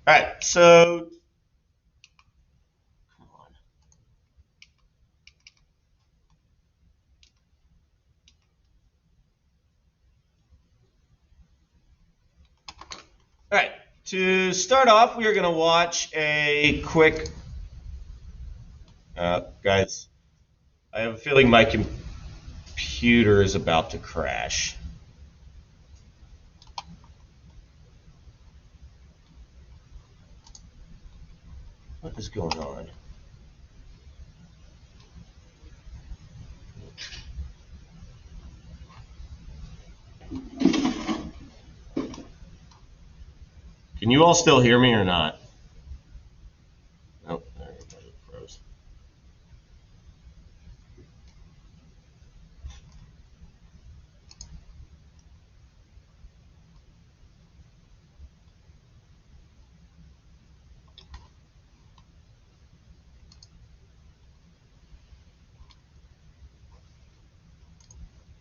All right, so come on. All right, to start off, we are going to watch a quick. Guys, I have a feeling my computer is about to crash. What is going on? Can you all still hear me or not? Nope, there it froze.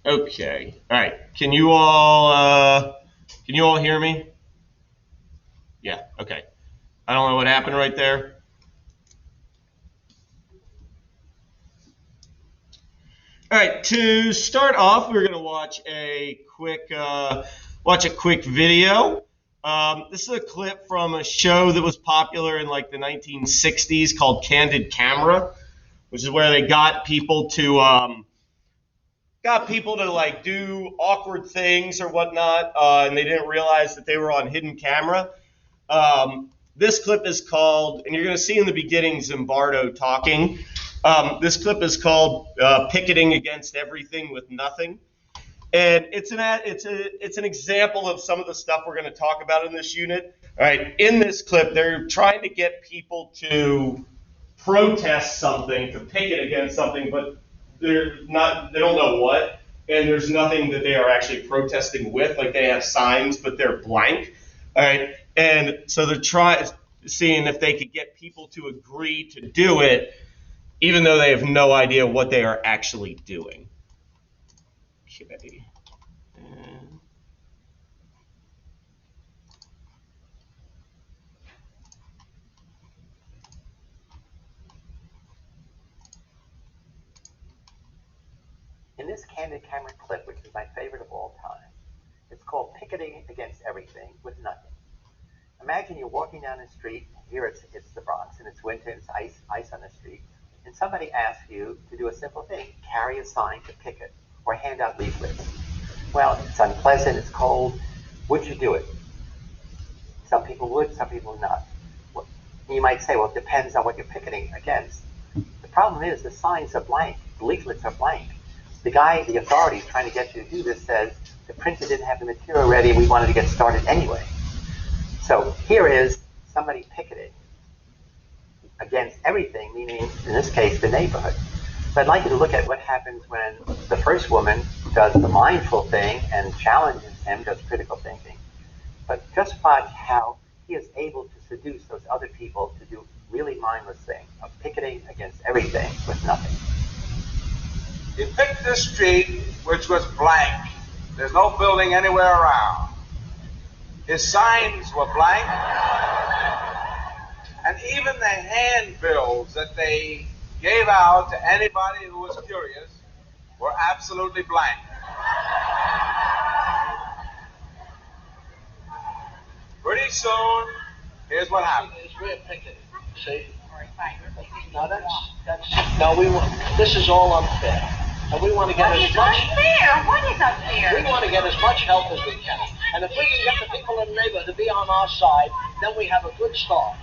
Okay. All right. Can you all hear me? Yeah. Okay. I don't know what happened right there. All right. To start off, we're going to watch a quick video. This is a clip from a show that was popular in like the 1960s called Candid Camera, which is where they got people to like do awkward things or whatnot, and they didn't realize that they were on hidden camera. This clip is called, and you're going to see in the beginning Zimbardo talking. This clip is called "Picketing Against Everything with Nothing," and it's an example of some of the stuff we're going to talk about in this unit. All right, in this clip, they're trying to get people to protest something, to picket against something, but they don't know what, and there's nothing that they are actually protesting with. Like, they have signs, but they're blank. All right, and so they're seeing if they could get people to agree to do it, even though they have no idea what they are actually doing. Okay. In this Candid Camera clip, which is my favorite of all time, it's called Picketing Against Everything with Nothing. Imagine you're walking down the street, here it's the Bronx, and it's winter, it's ice on the street, and somebody asks you to do a simple thing, carry a sign to picket, or hand out leaflets. Well, it's unpleasant, it's cold, would you do it? Some people would, some people would not. Well, you might say, well, it depends on what you're picketing against. The problem is the signs are blank, the leaflets are blank. The authorities trying to get you to do this says the printer didn't have the material ready and we wanted to get started anyway. So here is somebody picketing against everything, meaning, in this case, the neighborhood. So I'd like you to look at what happens when the first woman does the mindful thing and challenges him, does critical thinking. But just watch how he is able to seduce those other people to do really mindless things of picketing against everything with nothing. He picked this street, which was blank. There's no building anywhere around. His signs were blank. And even the handbills that they gave out to anybody who was curious were absolutely blank. Pretty soon, here's what happened. We're picketing, see? No, this is all unfair. And we want to get as much. What is unfair? We want to get as much help as we can. And if we can get the people in the neighborhood to be on our side, then we have a good start.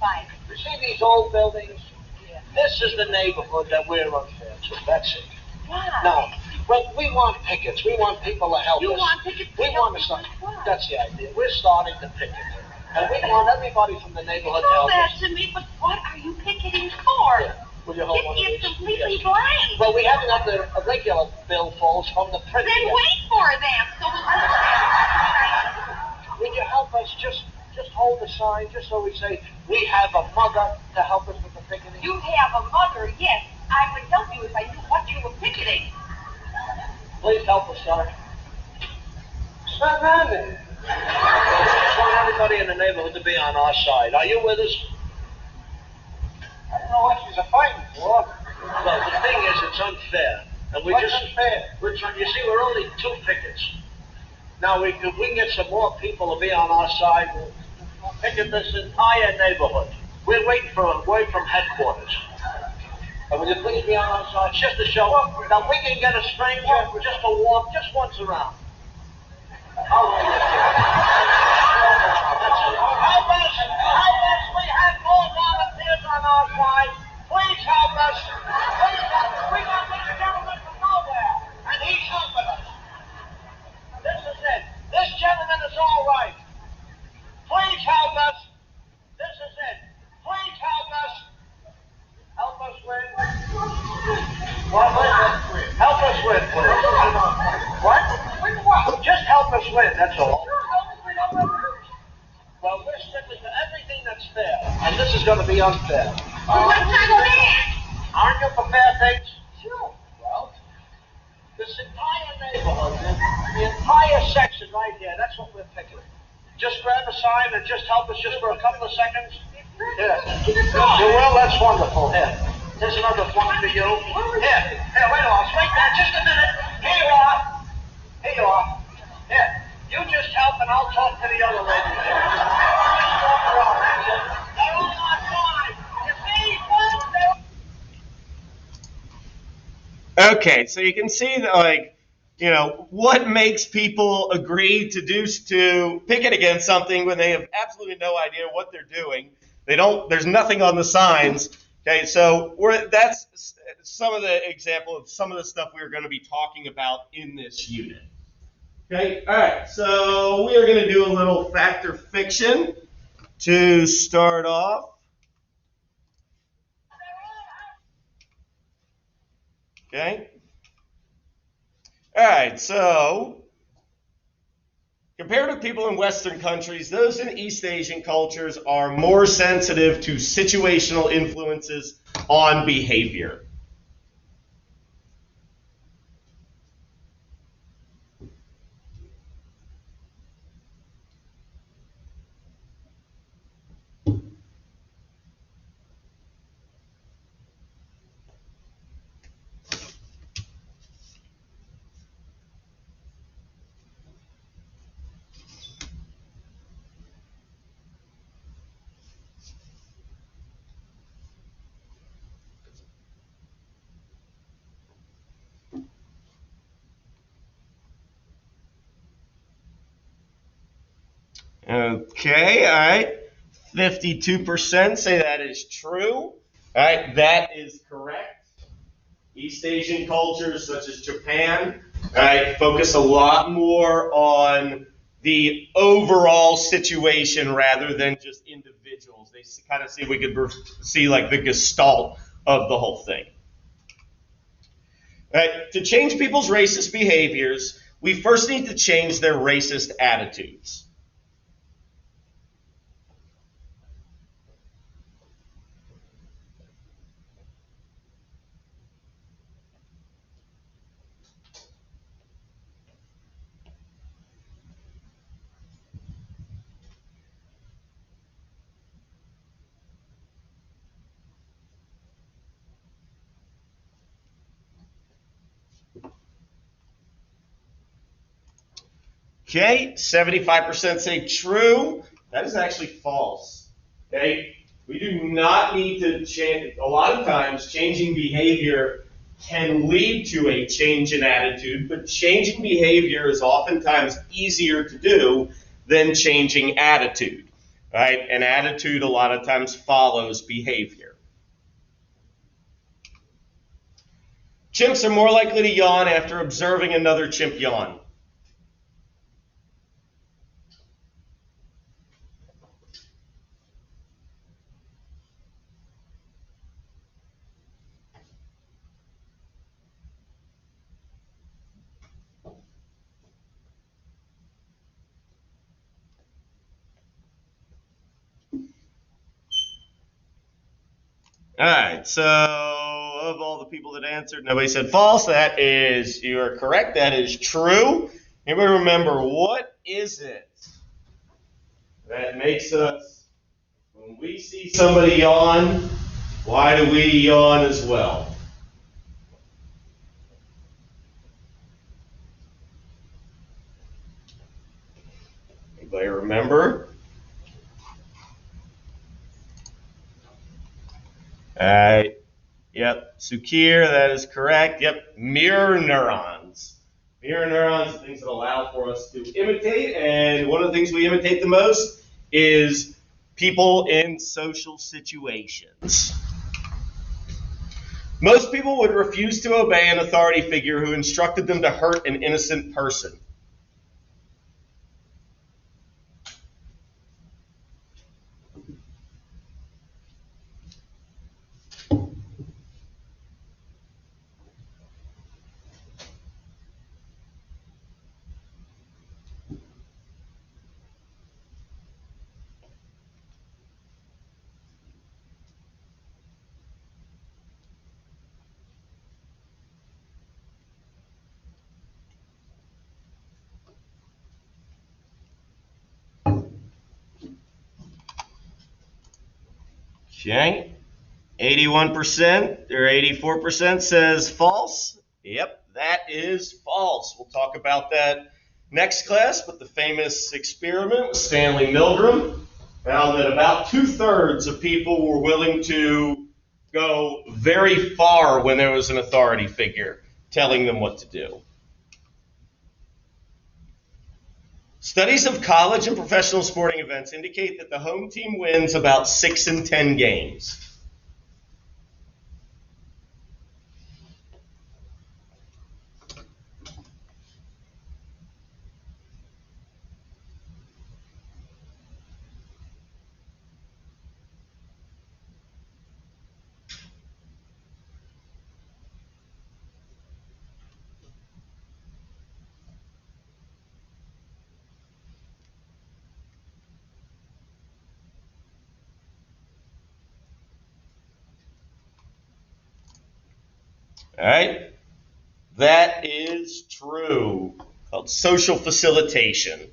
Fine. You see these old buildings? Yeah. This is the neighborhood that we're unfair to. That's it. Wow. Now, well, we want pickets. We want people to help us. You want pickets? We want to start. That's the idea. We're starting to picket. And we want everybody from the neighborhood to help us. To me, but what are you picketing for? Yeah. Will you hold It is completely blank. Well, we haven't got the regular billfolds from the printer Then yet. wait for them so we'll understand. Will you help us just hold the sign, just so we say, we have a mother to help us with the picketing? You have a mother, yes. I would help you if I knew what you were picketing. Please help us, sir. Stop running. I just want everybody everybody in the neighborhood to be on our side. Are you with us? I don't know what she's fighting for. Well, the thing is, it's unfair. And we What's just unfair? You see, we're only 2 pickets. Now, if we can get some more people to be on our side, we'll picket this entire neighborhood. We're waiting for a word from headquarters. And will you please be on our side, just to show up? Now, we can get a stranger just to walk just once around. Help us! We have more volunteers on our side. Please help us. Please help us. We got this gentleman from nowhere, and he's helping us. This is it. This gentleman is all right. Please help us. This is it. Please help us. Help us win. What? Help us win, please. What? Just help us win, that's all. Well, we're sticking to everything that's fair, and this is going to be unfair. Aren't you for fair things? Sure. Well, this entire neighborhood, the entire section right here, that's what we're picking. Just grab a sign and just help us just for a couple of seconds. Here. You will? That's wonderful. Here. Here's another one for you. Here. Here, wait a minute. Wait there. Just a minute. Here you are. Here you are. Here. You just help and I'll talk to the other lady. Just walk around. They're all on side. You see? Okay, so you can see that, like, you know, what makes people agree to picket against something when they have absolutely no idea what they're doing. There's nothing on the signs. Okay, so that's some of the example of some of the stuff we're going to be talking about in this unit. Okay, all right, so we are going to do a little fact or fiction to start off. Okay. All right, so compared to people in Western countries, those in East Asian cultures are more sensitive to situational influences on behavior. Okay, all right. 52% say that is true. All right, that is correct. East Asian cultures such as Japan, all right, focus a lot more on the overall situation rather than just individuals. They kind of see like the gestalt of the whole thing. All right, to change people's racist behaviors, we first need to change their racist attitudes. Okay, 75% say true. That is actually false. Okay, we do not need to change. A lot of times, changing behavior can lead to a change in attitude, but changing behavior is oftentimes easier to do than changing attitude. Right? And attitude a lot of times follows behavior. Chimps are more likely to yawn after observing another chimp yawn. All right, so of all the people that answered, nobody said false. You are correct. That is true. Anybody remember, what is it That makes us, when we see somebody yawn, why do we yawn as well? Anybody remember? Yep, Sukir, that is correct. Yep, mirror neurons. Mirror neurons are things that allow for us to imitate, and one of the things we imitate the most is people in social situations. Most people would refuse to obey an authority figure who instructed them to hurt an innocent person. Okay. 81% or 84% says false. Yep, that is false. We'll talk about that next class, but the famous experiment with Stanley Milgram found that about 2/3 of people were willing to go very far when there was an authority figure telling them what to do. Studies of college and professional sporting events indicate that the home team wins about 6 in 10 games. All right, that is true. Called social facilitation.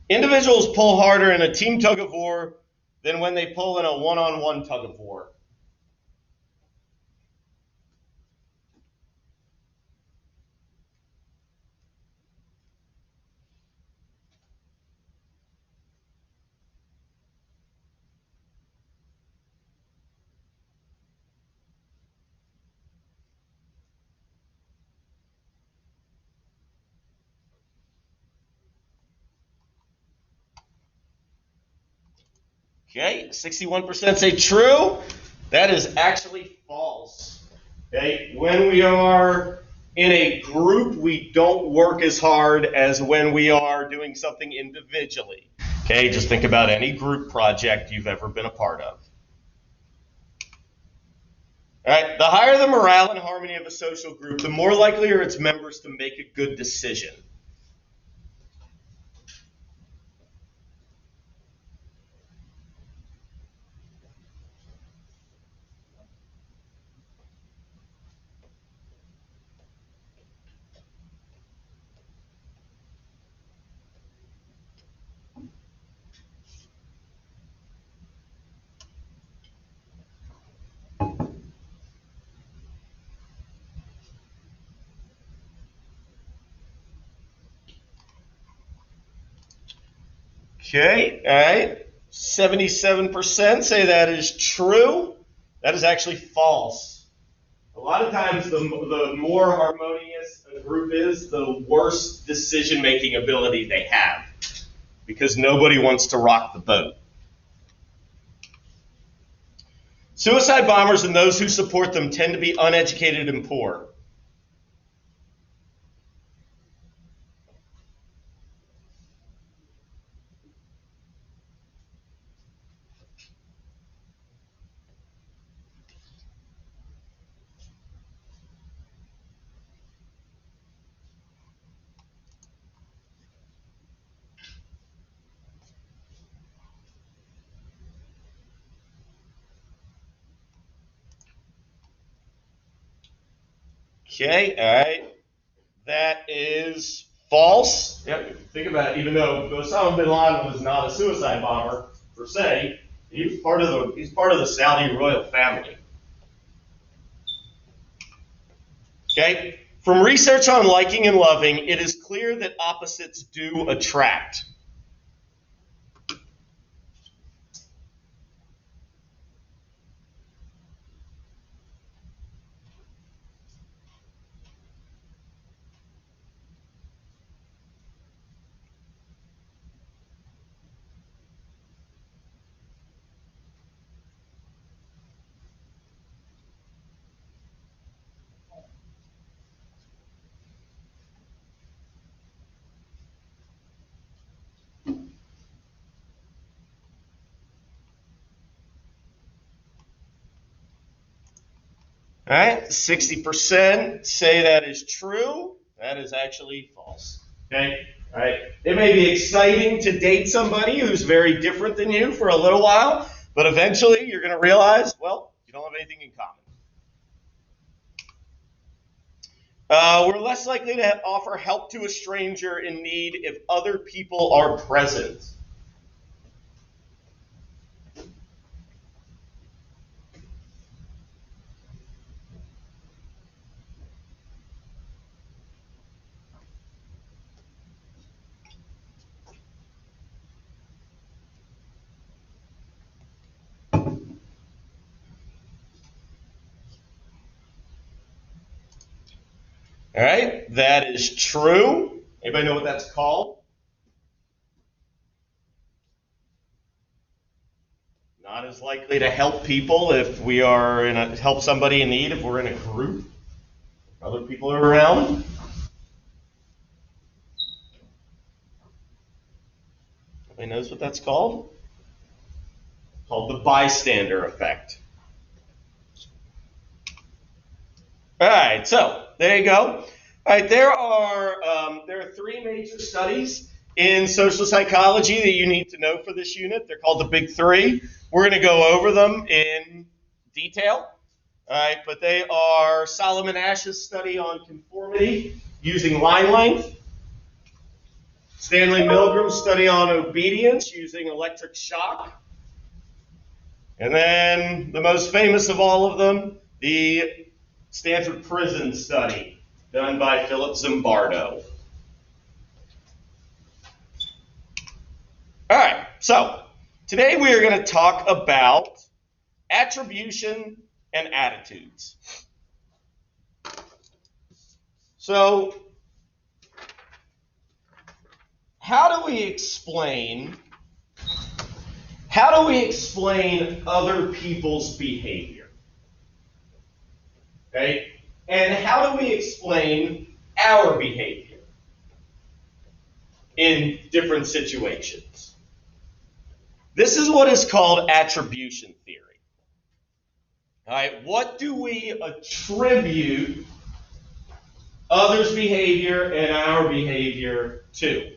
Individuals pull harder in a team tug of war than when they pull in a one-on-one tug of war. Okay, 61% say true. That is actually false. Okay, when we are in a group, we don't work as hard as when we are doing something individually. Okay, just think about any group project you've ever been a part of. All right, the higher the morale and harmony of a social group, the more likely are its members to make a good decision. Okay, all right. 77% say that is true. That is actually false. A lot of times, the more harmonious a group is, the worse decision-making ability they have, because nobody wants to rock the boat. Suicide bombers and those who support them tend to be uneducated and poor. Okay, all right. That is false. Yep, think about it. Even though Osama bin Laden was not a suicide bomber per se, he's part of the Saudi royal family. Okay? From research on liking and loving, it is clear that opposites do attract. All right, 60% say that is true. That is actually false. Okay? All right. It may be exciting to date somebody who's very different than you for a little while, but eventually you're going to realize, well, you don't have anything in common. We're less likely to offer help to a stranger in need if other people are present. All right, that is true. Anybody know what that's called? Not as likely to help people if we are help somebody in need if we're in a group. Other people are around. Anybody knows what that's called? It's called the bystander effect. All right, so there you go. All right, there are 3 major studies in social psychology that you need to know for this unit. They're called the Big 3. We're going to go over them in detail. All right, but they are Solomon Ash's study on conformity using line length, Stanley Milgram's study on obedience using electric shock, and then the most famous of all of them, the Stanford Prison study done by Philip Zimbardo. All right, so today we are going to talk about attribution and attitudes. So, how do we explain other people's behavior? Okay? And how do we explain our behavior in different situations? This is what is called attribution theory. All right, what do we attribute others' behavior and our behavior to?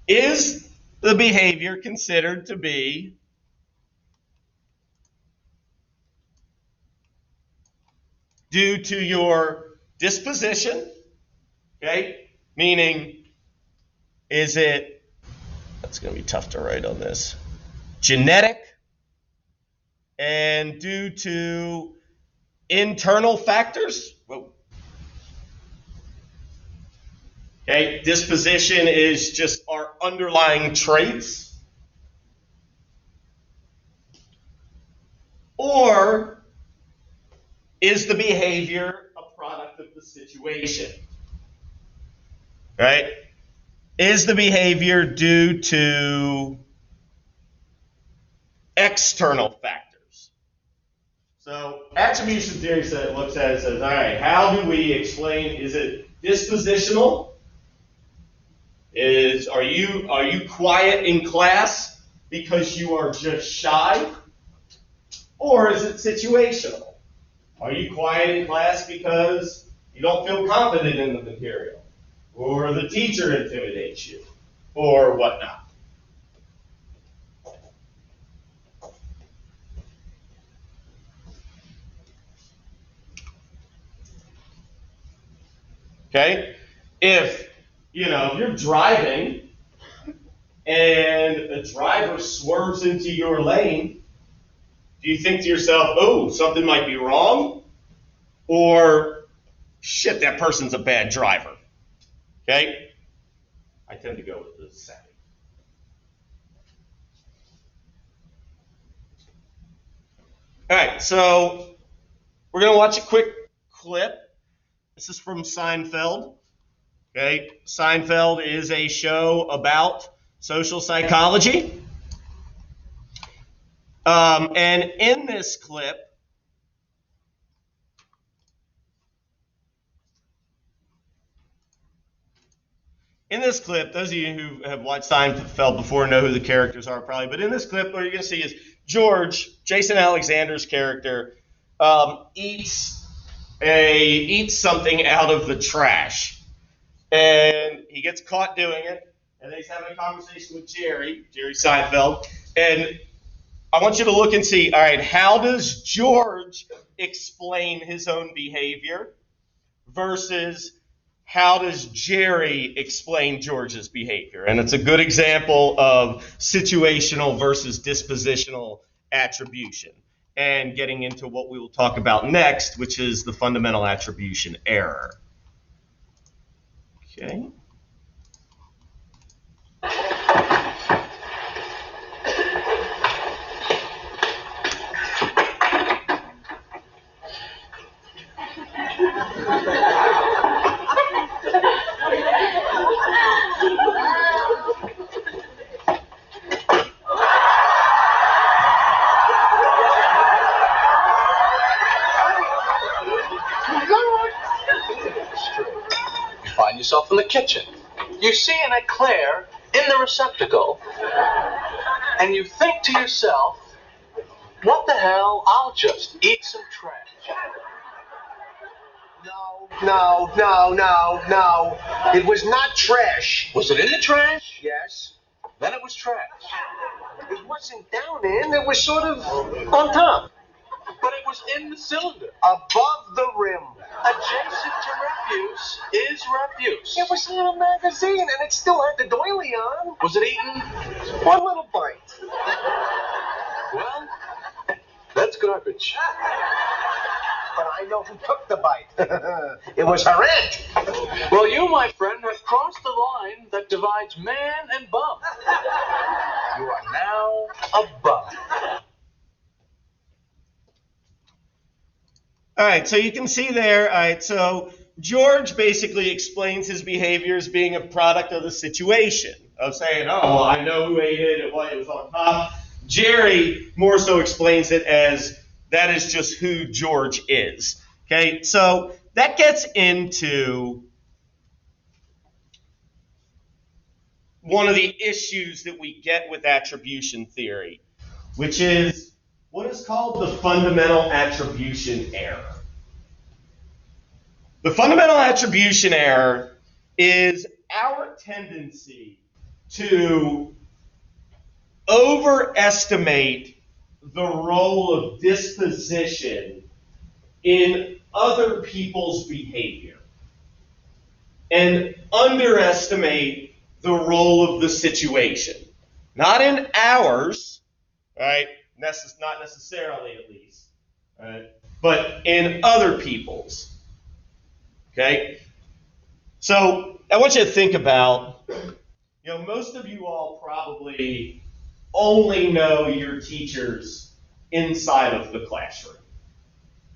Is the behavior considered to be due to your disposition? Okay, meaning, is it, that's going to be tough to write on this, genetic, and due to internal factors? Whoa. Okay, disposition is just our underlying traits. Or is the behavior a product of the situation? Right? Is the behavior due to external factors? So attribution theory looks at it and says, all right, how do we explain, is it dispositional? Are you quiet in class because you are just shy? Or is it situational? Are you quiet in class because you don't feel confident in the material? Or the teacher intimidates you? Or whatnot? Okay? If, you're driving and a driver swerves into your lane, do you think to yourself, oh, something might be wrong? Or, shit, that person's a bad driver? Okay? I tend to go with the second. All right, so we're going to watch a quick clip. This is from Seinfeld. Okay, Seinfeld is a show about social psychology. And in this clip, those of you who have watched Seinfeld before know who the characters are probably, but in this clip, what you're going to see is George, Jason Alexander's character, eats something out of the trash. And he gets caught doing it, and then he's having a conversation with Jerry Seinfeld, and I want you to look and see, all right, how does George explain his own behavior versus how does Jerry explain George's behavior? And it's a good example of situational versus dispositional attribution, and getting into what we will talk about next, which is the fundamental attribution error. Okay. Yourself in the kitchen. You see an eclair in the receptacle, and you think to yourself, what the hell, I'll just eat some trash. No. It was not trash. Was it in the trash? Yes. Then it was trash. It wasn't down in, it was sort of on top. But it was in the cylinder. Above the rim. Adjacent to refuse is refuse. It was in a magazine and it still had the doily on. Was it eaten? One little bite. Well, that's garbage. But I know who took the bite. It was her aunt. Well, you, my friend, have crossed the line that divides man and bum. You are now a bum. All right, so you can see there, all right, so George basically explains his behavior as being a product of the situation, of saying, oh, well, I know who ate it, it was on top. Jerry more so explains it as that is just who George is. Okay, so that gets into one of the issues that we get with attribution theory, which is what is called the fundamental attribution error. The fundamental attribution error is our tendency to overestimate the role of disposition in other people's behavior and underestimate the role of the situation. Not in ours, right? Not necessarily, at least, but in other people's. Okay? So I want you to think about, most of you all probably only know your teachers inside of the classroom,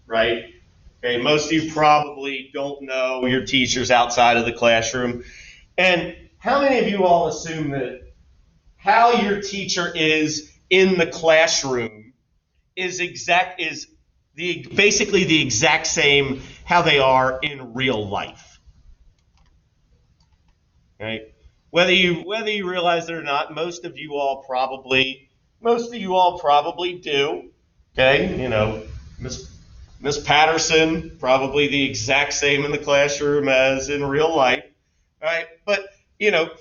right? Okay, most of you probably don't know your teachers outside of the classroom. And how many of you all assume that how your teacher is in the classroom is basically the exact same how they are in real life? Right? Whether you realize it or not, most of you all probably do. Okay, Miss Patterson, probably the exact same in the classroom as in real life. All right, but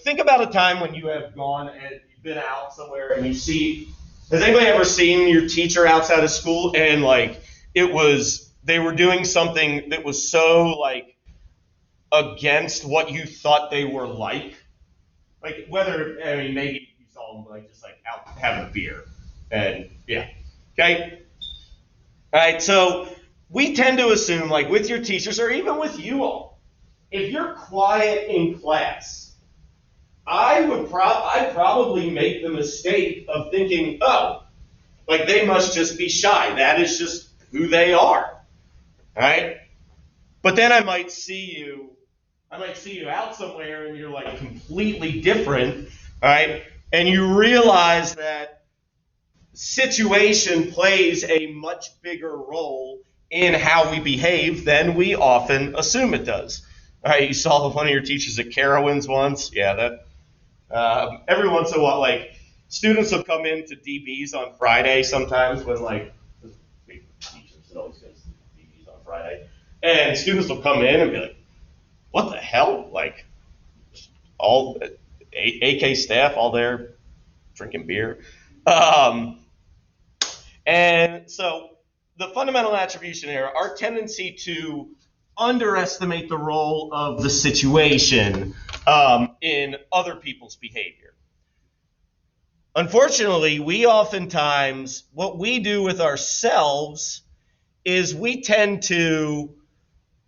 think about a time when you have gone and you've been out somewhere and you see. Has anybody ever seen your teacher outside of school and they were doing something that was so against what you thought they were like whether, I mean, maybe you saw them just out having a beer, and yeah, okay. All right, so we tend to assume with your teachers or even with you all, if you're quiet in class, I'd probably make the mistake of thinking, oh, they must just be shy. That is just who they are. All right? But then I might see you out somewhere and you're completely different, all right? And you realize that situation plays a much bigger role in how we behave than we often assume it does. All right, you saw one of your teachers at Carowinds once. Yeah, that every once in a while, students will come into DBs on Friday sometimes when big teachers that always goes to DBs on Friday, and students will come in and be like, "What the hell?" All AK staff all there drinking beer, and so the fundamental attribution error, our tendency to underestimate the role of the situation in other people's behavior. Unfortunately, we oftentimes, what we do with ourselves is we tend to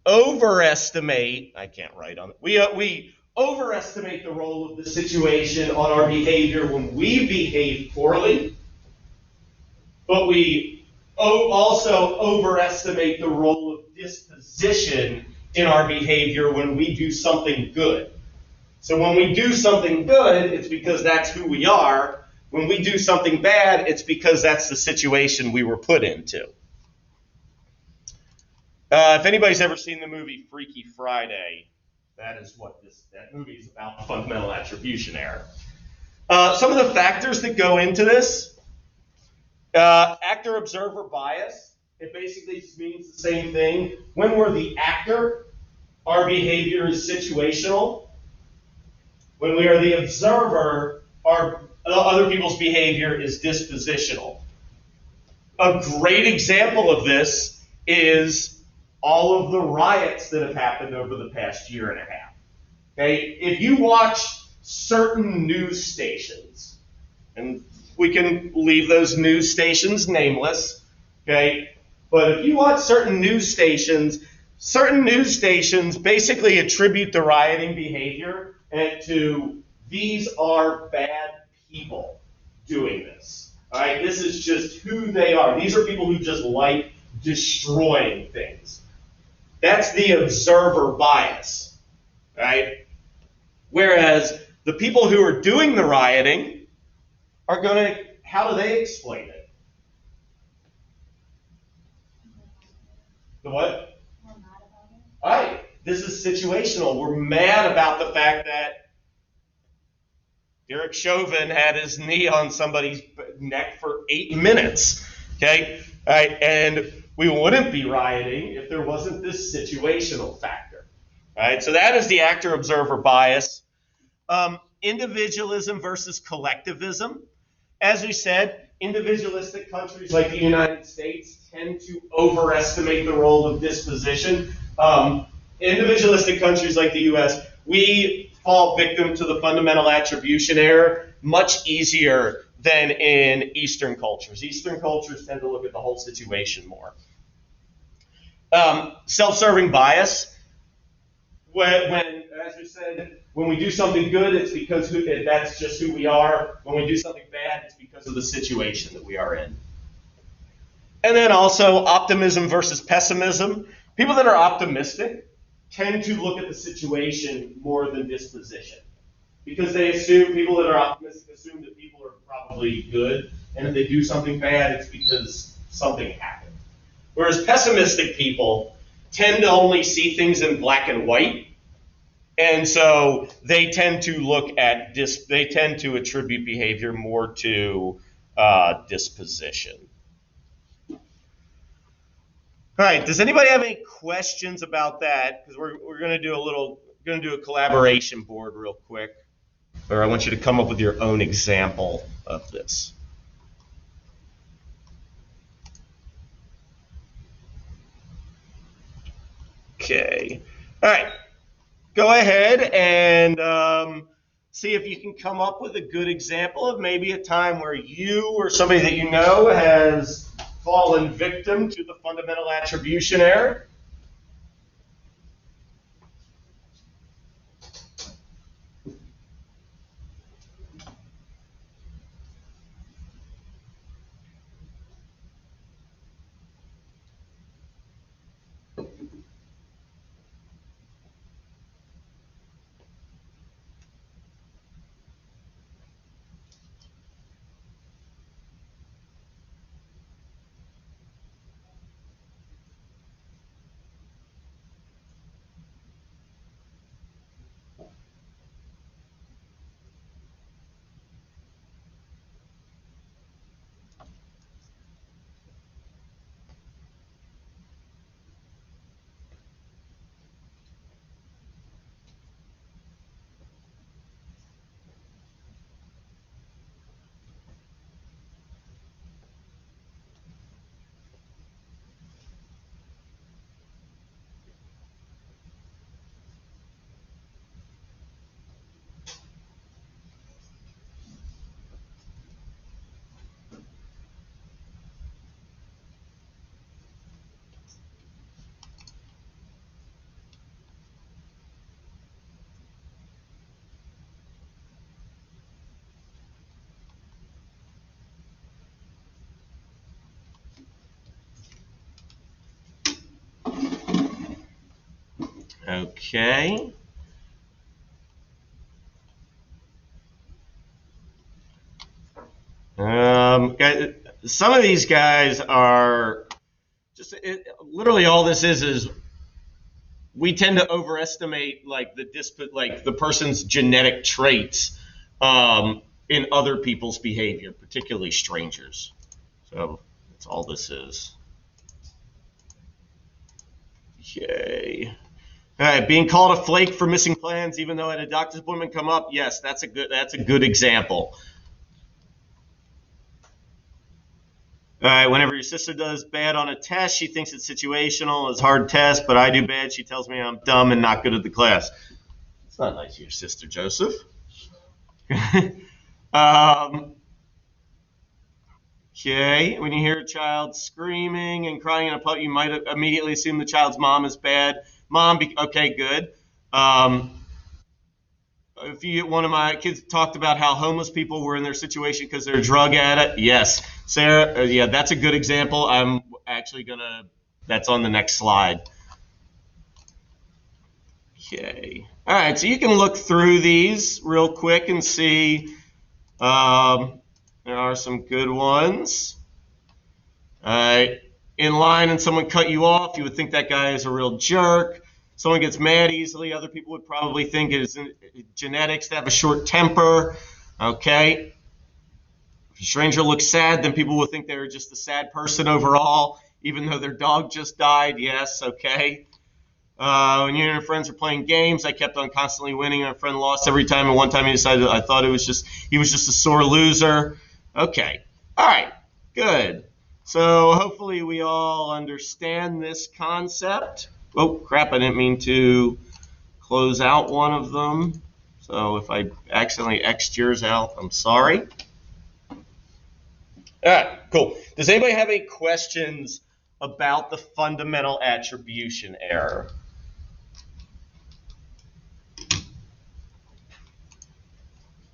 overestimate, I can't write on it, we overestimate the role of the situation on our behavior when we behave poorly, but we also overestimate the role of disposition in our behavior when we do something good. So when we do something good, it's because that's who we are. When we do something bad, it's because that's the situation we were put into. If anybody's ever seen the movie Freaky Friday, that is what that movie is about, fundamental attribution error. Some of the factors that go into this, actor-observer bias. It basically just means the same thing. When we're the actor, our behavior is situational. When we are the observer, our other people's behavior is dispositional. A great example of this is all of the riots that have happened over the past year and a half. Okay, if you watch certain news stations, and we can leave those news stations nameless, okay? But if you watch certain news stations basically attribute the rioting behavior to these are bad people doing this. All right, this is just who they are. These are people who just like destroying things. That's the observer bias, right? Whereas the people who are doing the rioting are going to, how do they explain it? The what? We're mad about it. All right, this is situational. We're mad about the fact that Derek Chauvin had his knee on somebody's neck for 8 minutes. Okay? All right, and we wouldn't be rioting if there wasn't this situational factor. All right, so that is the actor-observer bias. Individualism versus collectivism. As we said, individualistic countries like the United States tend to overestimate the role of disposition. Individualistic countries like the U.S., we fall victim to the fundamental attribution error much easier than in Eastern cultures. Eastern cultures tend to look at the whole situation more. Self-serving bias. When, as we said, when we do something good, it's because that's just who we are. When we do something bad, it's because of the situation that we are in. And then also optimism versus pessimism. People that are optimistic tend to look at the situation more than disposition, because they assume, people that are optimistic assume that people are probably good, and if they do something bad, it's because something happened. Whereas pessimistic people tend to only see things in black and white, and so they tend to look at they tend to attribute behavior more to disposition. All right. Does anybody have any questions about that? Because we're going to do a collaboration board real quick, or I want you to come up with your own example of this. Okay. All right. go ahead and see if you can come up with a good example of maybe a time where you or somebody that you know has fallen victim to the fundamental attribution error. Okay. Some of these guys are just literally all this is we tend to overestimate like the person's genetic traits in other people's behavior, particularly strangers. So that's all this is. Okay. All right, being called a flake for missing plans, even though at a doctor's appointment come up. Yes, that's a good example. All right, whenever your sister does bad on a test, she thinks it's situational, it's a hard test, but I do bad. She tells me I'm dumb and not good at the class. It's not nice of your sister, Joseph. Okay, when you hear a child screaming and crying in a puddle, you might immediately assume the child's mom is bad. Okay, good. One of my kids talked about how homeless people were in their situation because they're a drug addict. Yes, Sarah. Yeah, that's a good example. I'm actually that's on the next slide. Okay. All right. So you can look through these real quick and see. There are some good ones. All right. In line and someone cut you off, you would think that guy is a real jerk. Someone gets mad easily. Other people would probably think it is genetics to have a short temper. Okay. If a stranger looks sad, then people will think they're just a sad person overall, even though their dog just died. Yes, okay. When you and your friends are playing games, I kept on constantly winning, and a friend lost every time, and one time he decided I thought he was just a sore loser. Okay. All right. Good. So hopefully we all understand this concept. Oh, crap, I didn't mean to close out one of them. So if I accidentally X'd yours out, I'm sorry. All right, cool. Does anybody have any questions about the fundamental attribution error?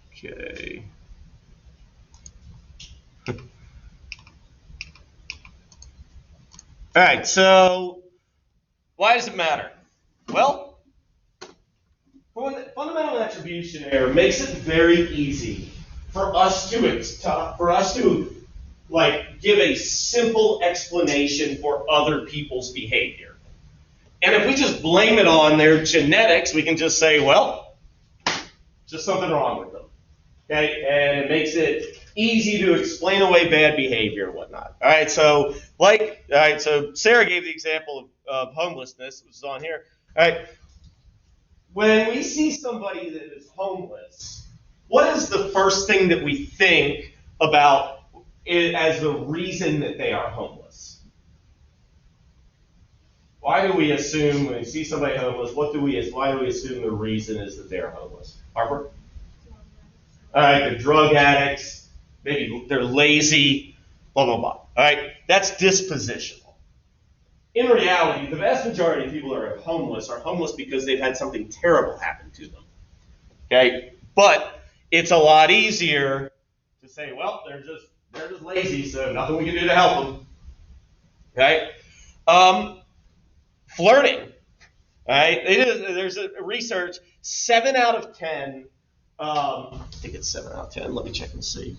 Okay. All right, so why does it matter? Well, fundamental attribution error makes it very easy for us to give a simple explanation for other people's behavior. And if we just blame it on their genetics, we can just say, well, just something wrong with them. Okay, and it makes it easy to explain away bad behavior and whatnot. All right, so Sarah gave the example of homelessness, which is on here. All right, when we see somebody that is homeless, what is the first thing that we think about it as the reason that they are homeless? Why do we assume when we see somebody homeless? Why do we assume the reason is that they're homeless? Harper? All right, they're drug addicts. Maybe they're lazy. Blah blah blah. All right, that's dispositional. In reality, the vast majority of people who are homeless because they've had something terrible happen to them. Okay, but it's a lot easier to say, well, they're just lazy, so nothing we can do to help them. Okay, flirting. All right, there's a research. 7 out of 10. I think it's 7 out of 10. Let me check and see.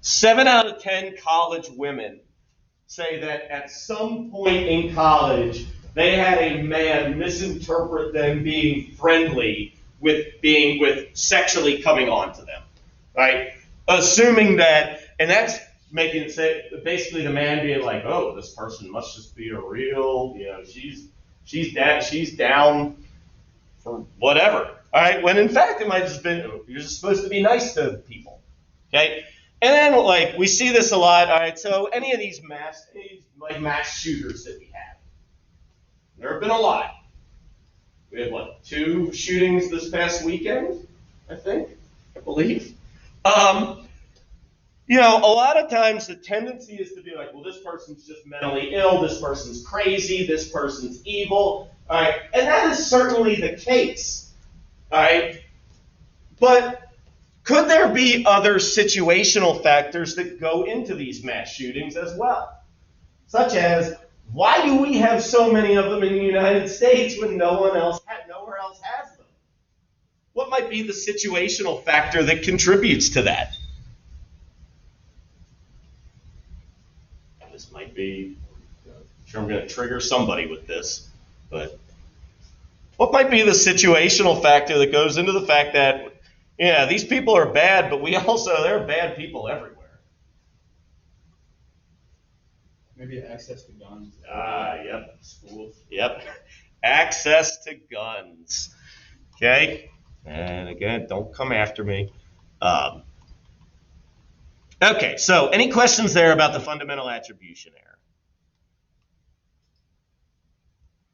7 out of 10 college women say that at some point in college, they had a man misinterpret them being friendly with sexually coming on to them, right? Assuming that, and that's making it say, basically the man being like, oh, this person must just be a real, she's down for whatever, all right? When in fact it might have just been, you're just supposed to be nice to people, okay? And then we see this a lot, all right? So any of these mass shooters that we have, there have been a lot. We had 2 shootings this past weekend, I believe. A lot of times the tendency is to be like, well, this person's just mentally ill, this person's crazy, this person's evil, all right? And that is certainly the case, all right? But could there be other situational factors that go into these mass shootings as well? Such as, why do we have so many of them in the United States when nowhere else has them? What might be the situational factor that contributes to that? This might be, I'm sure I'm going to trigger somebody with this, but what might be the situational factor that goes into the fact that, these people are bad, but there are bad people everywhere. Maybe access to guns. Yep. Schools. Yep. Access to guns. Okay? And again, don't come after me. Okay, so any questions there about the fundamental attribution error?